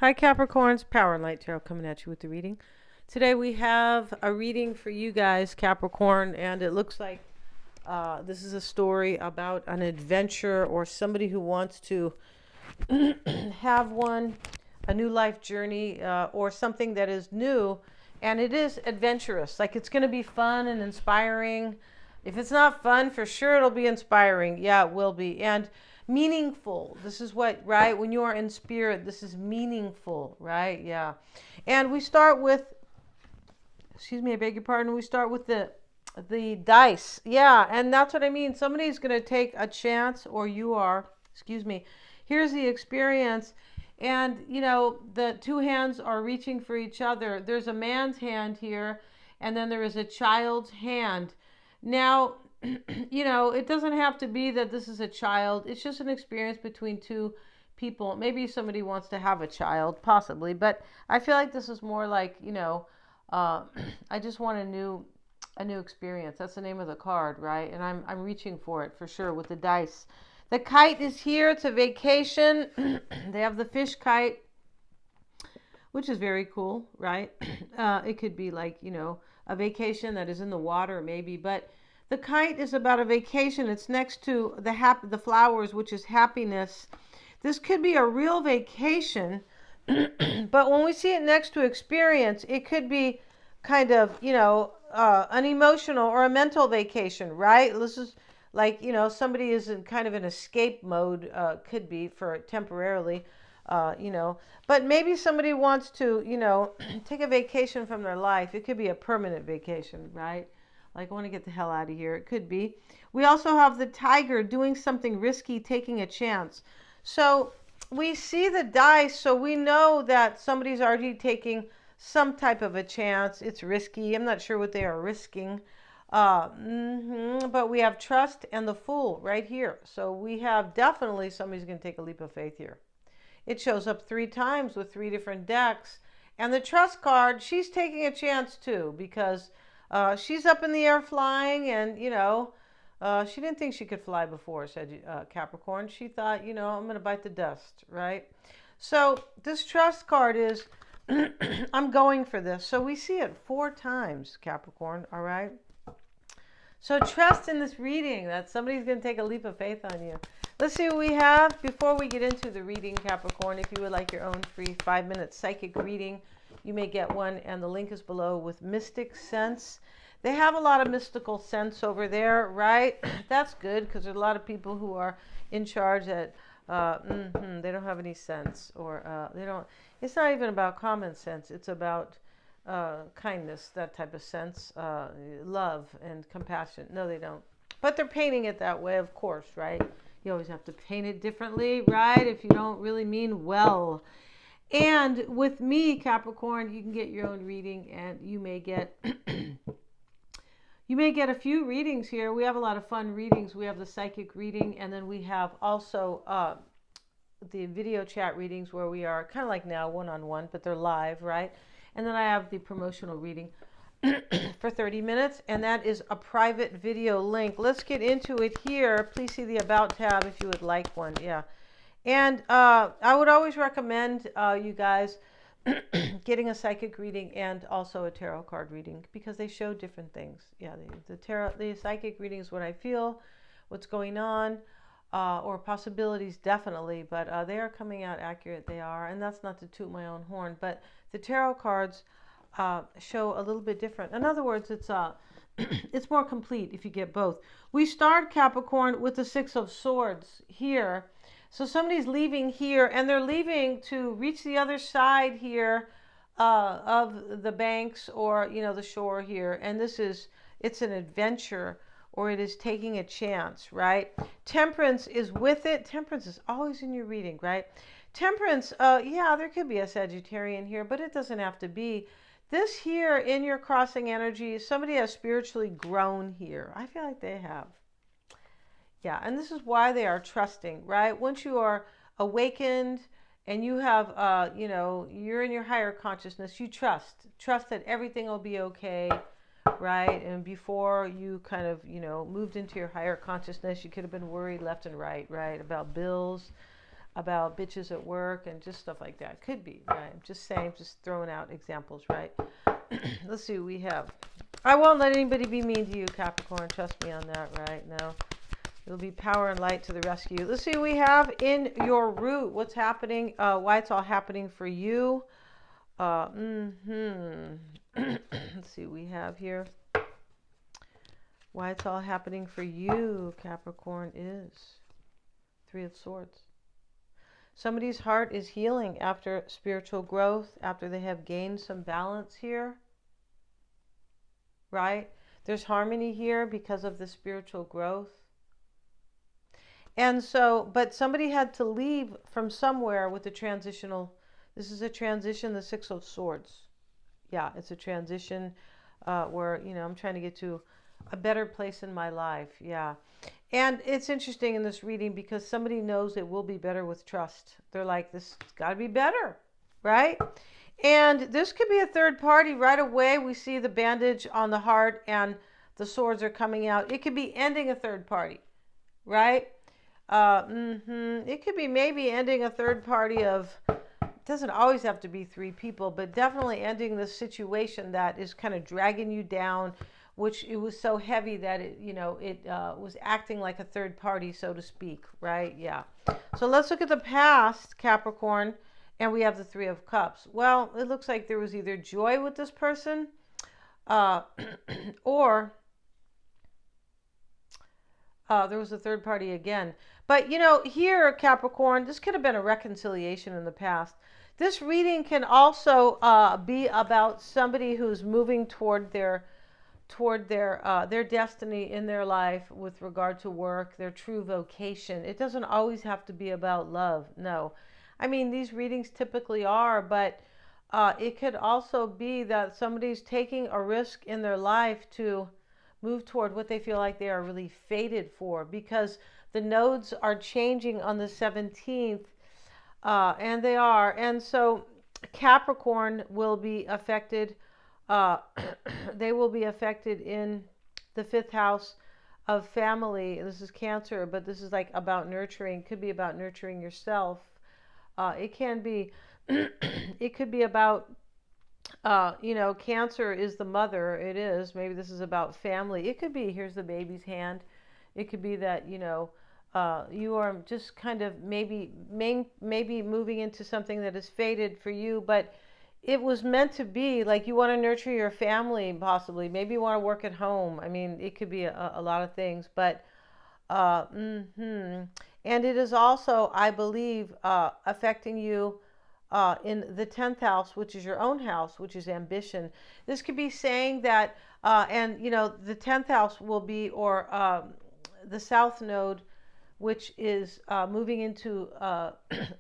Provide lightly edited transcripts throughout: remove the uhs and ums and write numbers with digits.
Hi Capricorns, Power and Light Tarot coming at you with the reading. Today we have a reading for you guys, Capricorn, and it looks like this is a story about an adventure or somebody who wants to have a new life journey, or something that is new, and it is adventurous. Like it's going to be fun and inspiring. If it's not fun, for sure it'll be inspiring. Yeah, it will be. And meaningful. This is what, right? When you are in spirit, this is meaningful, right? Yeah. And we start with, excuse me, I beg your pardon. We start with the dice. Yeah, and that's what I mean. Somebody's going to take a chance, or you are, excuse me. Here's the experience. And, the two hands are reaching for each other. There's a man's hand here, and then there is a child's hand. Now, it doesn't have to be that this is a child. It's just an experience between two people. Maybe somebody wants to have a child, possibly. But I feel like this is more like, I just want a new experience. That's the name of the card, right? And I'm reaching for it for sure with the dice. The kite is here. It's a vacation. They have the fish kite, which is very cool, right? It could be like, a vacation that is in the water maybe, but the kite is about a vacation. It's next to the flowers, which is happiness. This could be a real vacation, but when we see it next to experience, it could be kind of, an emotional or a mental vacation, right? This is like, somebody is in kind of an escape mode, could be for temporarily, but maybe somebody wants to, take a vacation from their life. It could be a permanent vacation, right? Like, I want to get the hell out of here. It could be. We also have the tiger doing something risky, taking a chance. So we see the dice, so we know that somebody's already taking some type of a chance. It's risky. I'm not sure what they are risking. But we have trust and the fool right here. So we have definitely somebody's going to take a leap of faith here. It shows up 3 times with 3 different decks. And the trust card, she's taking a chance too, because she's up in the air flying, and, she didn't think she could fly before, said Capricorn. She thought, I'm going to bite the dust, right? So this trust card is, I'm going for this. So we see it 4 times, Capricorn, all right? So trust in this reading that somebody's going to take a leap of faith on you. Let's see what we have before we get into the reading, Capricorn. If you would like your own free 5-minute psychic reading, you may get one, and the link is below with Mystic Sense. They have a lot of mystical sense over there, right? That's good, because there's a lot of people who are in charge that they don't have any sense, or they don't. It's not even about common sense. It's about kindness, that type of sense, love and compassion. No, they don't. But they're painting it that way, of course, right? You always have to paint it differently, right? If you don't really mean well. And with me, Capricorn, you can get your own reading, and you may get a few readings here. We have a lot of fun readings. We have the psychic reading, and then we have also the video chat readings, where we are kind of like now, one-on-one, but they're live, right? And then I have the promotional reading for 30 minutes, and that is a private video link. Let's get into it here. Please see the About tab if you would like one. Yeah. And I would always recommend you guys getting a psychic reading and also a tarot card reading, because they show different things. Yeah, the psychic reading is what I feel, what's going on, or possibilities, definitely, but they are coming out accurate. They are, and that's not to toot my own horn, but the tarot cards show a little bit different. In other words, it's it's more complete if you get both. We start, Capricorn, with the 6 of Swords here. So somebody's leaving here, and they're leaving to reach the other side here of the banks, or, the shore here. And it's an adventure, or it is taking a chance, right? Temperance is with it. Temperance is always in your reading, right? Temperance, yeah, there could be a Sagittarian here, but it doesn't have to be. This here in your crossing energy, somebody has spiritually grown here. I feel like they have. Yeah, and this is why they are trusting, right? Once you are awakened and you have, you're in your higher consciousness, you trust that everything will be okay, right? And before you kind of, moved into your higher consciousness, you could have been worried left and right, about bills, about bitches at work and just stuff like that. Could be, right? I'm just saying, just throwing out examples, right? Let's see what we have. I won't let anybody be mean to you, Capricorn. Trust me on that, right? No. It'll be power and light to the rescue. Let's see what we have in your root. What's happening, why it's all happening for you. Let's see what we have here. Why it's all happening for you, Capricorn, is Three of Swords. Somebody's heart is healing after spiritual growth, after they have gained some balance here, right? There's harmony here because of the spiritual growth. And so, but somebody had to leave from somewhere with the transitional. This is a transition, the Six of Swords. Yeah, it's a transition where, I'm trying to get to a better place in my life. Yeah. And it's interesting in this reading because somebody knows it will be better with trust. They're like, this has got to be better, right? And this could be a third party. Right away, we see the bandage on the heart and the swords are coming out. It could be ending a third party, right? It could be maybe ending a third party of, it doesn't always have to be three people, but definitely ending the situation that is kind of dragging you down, which it was so heavy that it was acting like a third party, so to speak, right? Yeah. So let's look at the past, Capricorn, and we have the Three of Cups. Well, it looks like there was either joy with this person or there was a third party again. But, here, Capricorn, this could have been a reconciliation in the past. This reading can also be about somebody who's moving toward their destiny in their life with regard to work, their true vocation. It doesn't always have to be about love. No. I mean, these readings typically are, but it could also be that somebody's taking a risk in their life to move toward what they feel like they are really fated for, because the nodes are changing on the 17th, and they are. And so Capricorn will be affected. They will be affected in the 5th house of family. This is Cancer, but this is like about nurturing. Could be about nurturing yourself. It can be, it could be about, Cancer is the mother. It is. Maybe this is about family. It could be, here's the baby's hand. It could be that, you are just kind of maybe moving into something that is fated for you, but it was meant to be. Like, you want to nurture your family, possibly. Maybe you want to work at home. I mean, it could be a lot of things, but and it is also, I believe, affecting you in the 10th house, which is your own house, which is ambition. This could be saying that, the 10th house will be, or the South Node, which is moving into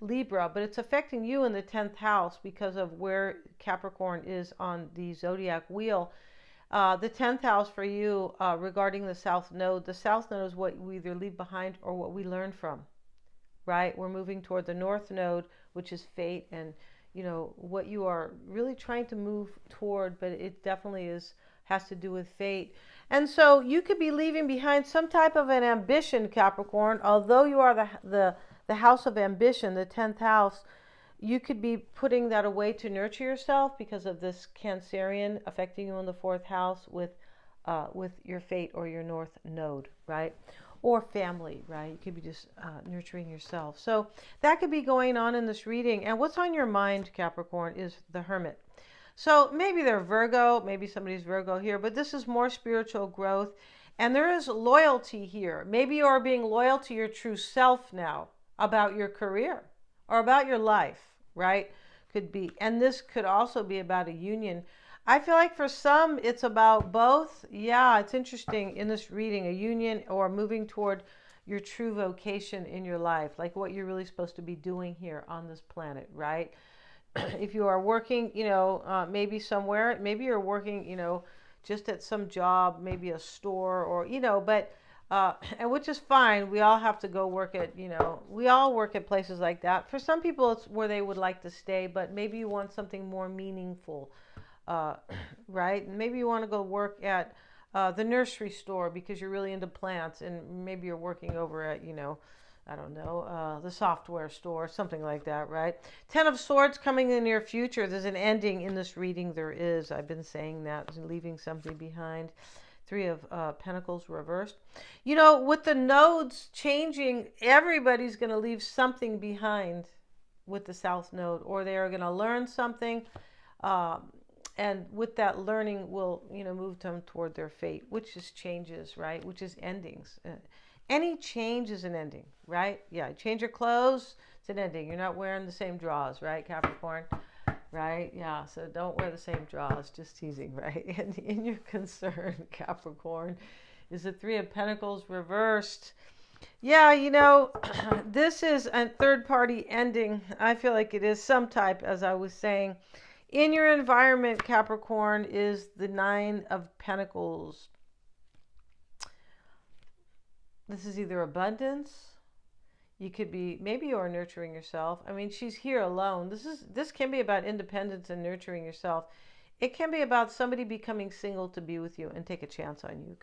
Libra, but it's affecting you in the 10th house because of where Capricorn is on the zodiac wheel. The 10th house for you, regarding the South Node is what we either leave behind or what we learn from, right? We're moving toward the North Node, which is fate, and what you are really trying to move toward, but it definitely has to do with fate. And so you could be leaving behind some type of an ambition, Capricorn. Although you are the house of ambition, the 10th house, you could be putting that away to nurture yourself because of this Cancerian affecting you in the 4th house with your fate or your North Node, right? Or family, right? You could be just nurturing yourself. So that could be going on in this reading. And what's on your mind, Capricorn, is the Hermit. So maybe they're Virgo, maybe somebody's Virgo here, but this is more spiritual growth. And there is loyalty here. Maybe you are being loyal to your true self now about your career or about your life, right? Could be. And this could also be about a union. I feel like for some, it's about both. Yeah, it's interesting in this reading, a union or moving toward your true vocation in your life, like what you're really supposed to be doing here on this planet, right? If you are working, maybe somewhere, maybe you're working, just at some job, maybe a store or, but, and which is fine. We all have to go work at, we all work at places like that. For some people, it's where they would like to stay, but maybe you want something more meaningful, right? Maybe you want to go work at the nursery store because you're really into plants, and maybe you're working over at, I don't know, the software store, something like that, right? 10 of Swords coming in the near future. There's an ending in this reading. There is. I've been saying that, leaving something behind. 3 of Pentacles reversed. You know, with the nodes changing, everybody's going to leave something behind with the South Node, or they are going to learn something. And with that learning will, move them toward their fate, which is changes, right? Which is endings. Any change is an ending, right? Yeah, change your clothes, it's an ending. You're not wearing the same drawers, right, Capricorn? Right? Yeah, so don't wear the same drawers, just teasing, right? And in your concern, Capricorn, is the 3 of Pentacles reversed. Yeah, this is a third-party ending. I feel like it is some type, as I was saying. In your environment, Capricorn, is the 9 of Pentacles. This is either abundance. You could be, maybe you're nurturing yourself. I mean, she's here alone. This can be about independence and nurturing yourself. It can be about somebody becoming single to be with you and take a chance on you.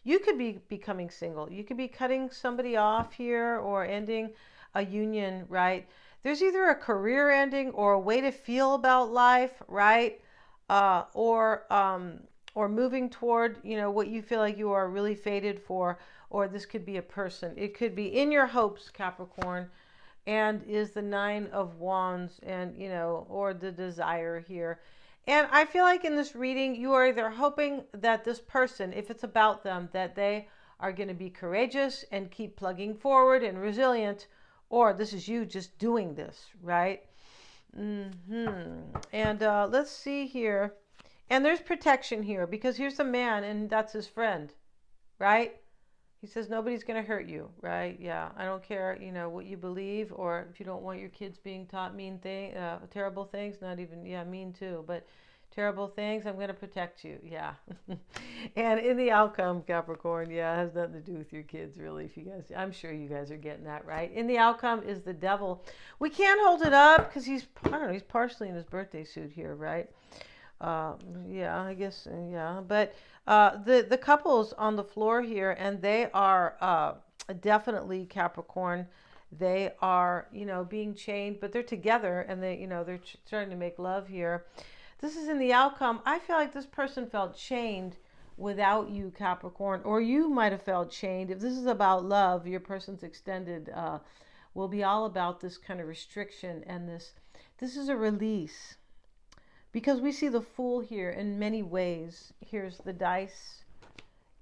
You could be becoming single. You could be cutting somebody off here or ending a union, right? There's either a career ending or a way to feel about life, right? Or moving toward, what you feel like you are really fated for. Or this could be a person. It could be in your hopes, Capricorn, and is the 9 of Wands, and, or the desire here. And I feel like in this reading, you are either hoping that this person, if it's about them, that they are going to be courageous and keep plugging forward and resilient, or this is you just doing this, right? And let's see here. And there's protection here, because here's a man, and that's his friend, right? He says nobody's going to hurt you, right? Yeah, I don't care, what you believe, or if you don't want your kids being taught terrible things, not even, mean too, but terrible things, I'm going to protect you, yeah. And in the outcome, Capricorn, it has nothing to do with your kids, really. If you guys, I'm sure you guys are getting that, right? In the outcome is the Devil. We can't hold it up because he's partially in his birthday suit here, right? I guess, but the couples on the floor here, and they are definitely Capricorn. They are, being chained, but they're together, and they're starting to make love here. This is in the outcome. I feel like this person felt chained without you, Capricorn, or you might have felt chained. If this is about love, your person's extended will be all about this kind of restriction, and this is a release. Because we see the Fool here in many ways. Here's the dice.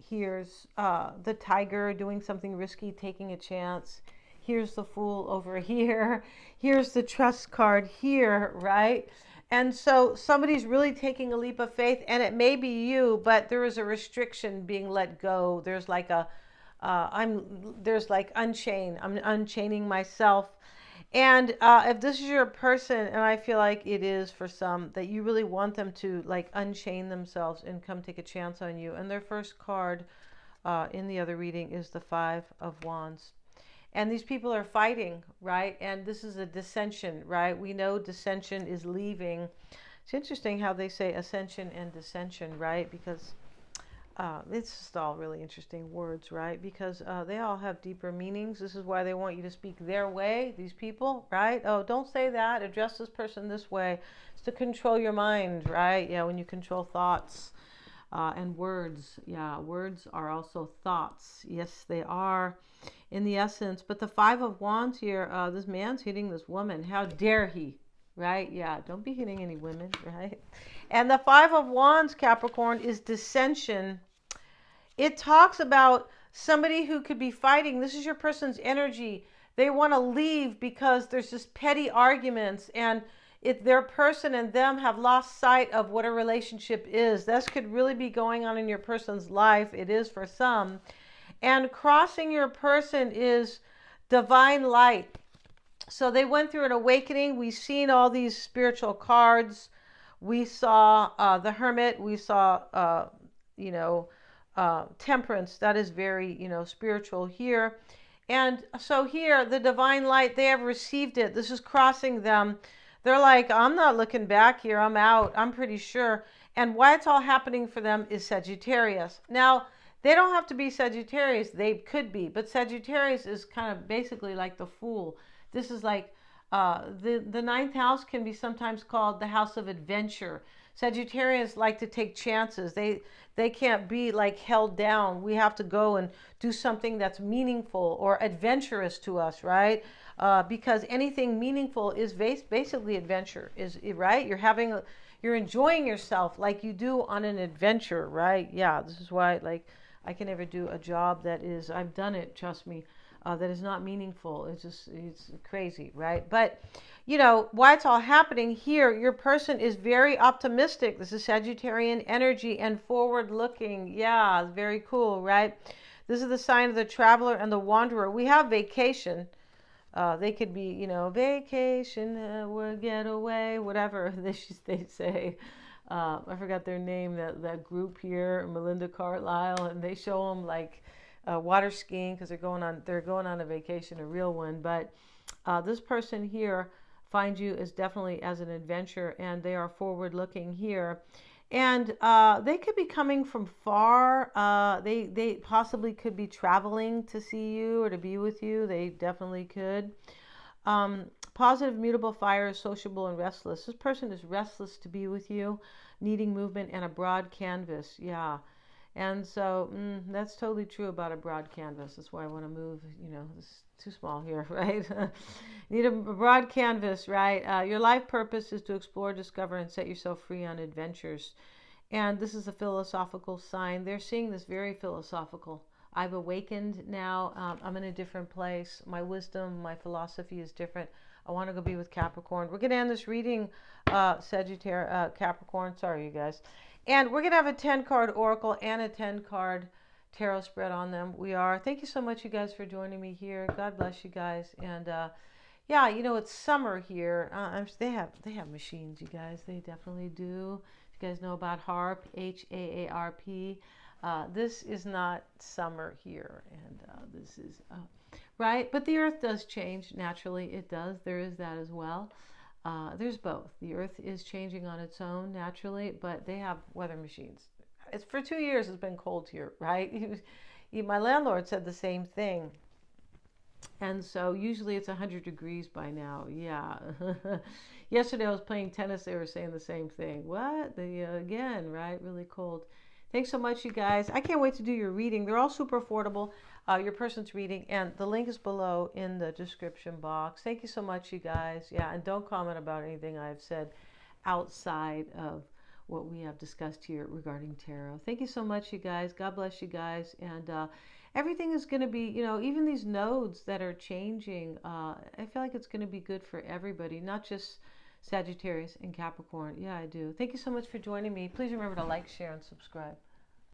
Here's the Tiger doing something risky, taking a chance. Here's the Fool over here. Here's the Trust card here, right? And so somebody's really taking a leap of faith, and it may be you, but there is a restriction being let go. There's like unchain. I'm unchaining myself. And if this is your person, and I feel like it is for some, that you really want them to like unchain themselves and come take a chance on you. And their first card in the other reading is the 5 of Wands. And these people are fighting, right? And this is a dissension, right? We know dissension is leaving. It's interesting how they say ascension and dissension, right? Because it's just all really interesting words, right? Because they all have deeper meanings. This is why they want you to speak their way, these people, right? Oh, don't say that. Address this person this way. It's to control your mind, right? Yeah, when you control thoughts and words. Yeah, words are also thoughts. Yes, they are in the essence. But the 5 of Wands here, this man's hitting this woman. How dare he? Right? Yeah, don't be hitting any women, right? And the 5 of Wands, Capricorn, is dissension. It talks about somebody who could be fighting. This is your person's energy. They want to leave because there's just petty arguments, and their person and them have lost sight of what a relationship is. This could really be going on in your person's life. It is for some. And crossing your person is divine light. So they went through an awakening. We've seen all these spiritual cards. We saw the Hermit. We saw, Temperance. That is very, spiritual here. And so here, the divine light, they have received it. This is crossing them. They're like, I'm not looking back here. I'm out. I'm pretty sure. And why it's all happening for them is Sagittarius. Now, They don't have to be Sagittarius. They could be, but Sagittarius is kind of basically like the Fool. This is like the ninth house can be sometimes called the house of adventure. Sagittarians like to take chances. They can't be like held down. We have to go and do something that's meaningful or adventurous to us, right? Because anything meaningful is basically adventure, is right. You're enjoying yourself like you do on an adventure, right? Yeah, this is why like I can never do a job that is, I've done it, trust me, that is not meaningful. It's crazy, right? But why it's all happening here, your person is very optimistic. This is Sagittarian energy and forward looking. Yeah, very cool, right? This is the sign of the traveler and the wanderer. We have vacation. They could be, vacation, getaway, whatever they say. I forgot their name, that group here, Melinda Carlisle, and they show them like water skiing because they're going on a vacation, a real one. But this person here finds you as definitely as an adventure, and they are forward looking here. And they could be coming from far. They possibly could be traveling to see you or to be with you. They definitely could. Positive, mutable fire, sociable, and restless. This person is restless to be with you, needing movement and a broad canvas. Yeah. And so that's totally true about a broad canvas. That's why I want to move, it's too small here, right? Need a broad canvas, right? Your life purpose is to explore, discover, and set yourself free on adventures. And this is a philosophical sign. They're seeing this very philosophical. I've awakened now. I'm in a different place. My wisdom, my philosophy is different. I want to go be with Capricorn. We're going to end this reading, Capricorn. Sorry, you guys. And we're going to have a 10-card oracle and a 10-card tarot spread on them. Thank you so much, you guys, for joining me here. God bless you guys. And yeah, it's summer here. They have machines, you guys. They definitely do. You guys know about HAARP, HAARP. This is not summer here, and this is right. But the earth does change naturally. It does. There is that as well. There's both. The earth is changing on its own naturally, but they have weather machines. It's for 2 years. It's been cold here, right? My landlord said the same thing. And so usually it's 100 degrees by now. Yeah. Yesterday I was playing tennis. They were saying the same thing. What? Again, right? Really cold. Thanks so much, you guys. I can't wait to do your reading. They're all super affordable. Your person's reading. And the link is below in the description box. Thank you so much, you guys. Yeah. And don't comment about anything I've said outside of what we have discussed here regarding tarot. Thank you so much, you guys. God bless you guys. And everything is going to be, even these nodes that are changing, I feel like it's going to be good for everybody, not just Sagittarius and Capricorn. Yeah, I do. Thank you so much for joining me. Please remember to like, share, and subscribe.